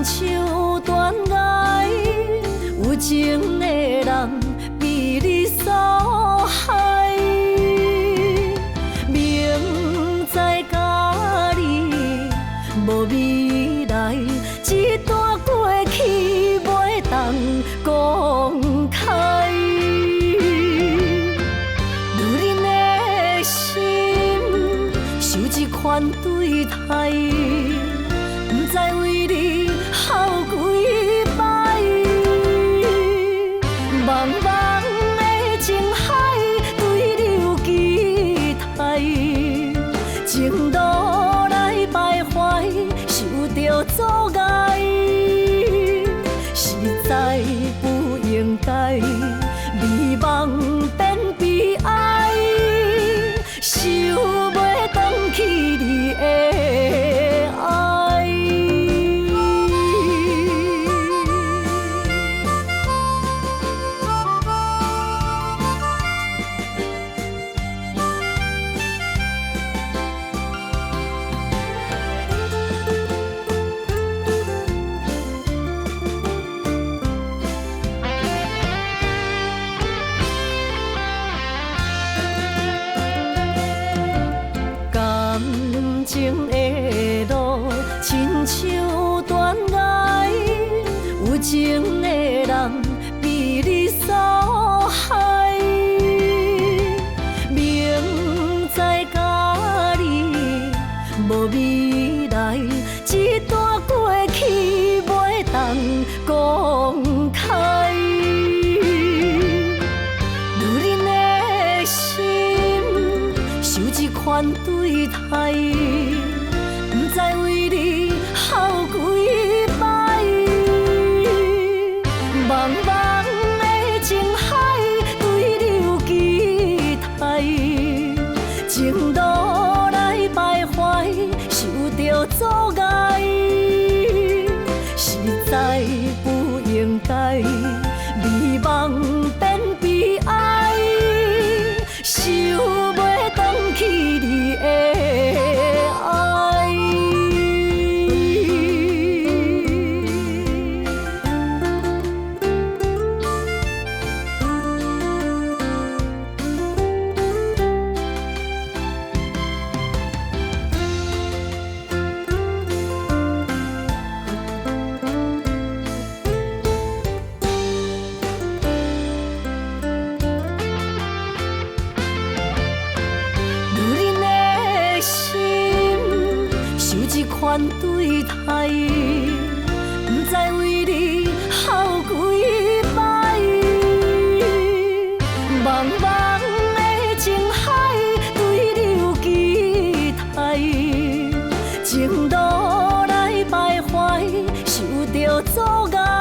像断崖，有情的人被你所害。明知甲你无未来，一段过去袂当公开。女人的心受这款对待，不知为你耗几摆。茫茫的情海，对你有期待，情路来徘徊，受着阻碍，实在不应该，美梦变悲哀，想袂返去你的爱。感情的路亲像断崖，有情的人被你所害。明知甲你无未来，一段过去袂当公开。女人的心受这款对待，不知为你耗几摆。茫茫的情海，对你有期待，情路来徘徊，受着阻碍，实在不应该，美梦变悲哀，想袂返去你的爱。女人的心受这款对待，不知为你耗几摆。茫茫的情海，对你有期待，情路来徘徊，受着阻碍。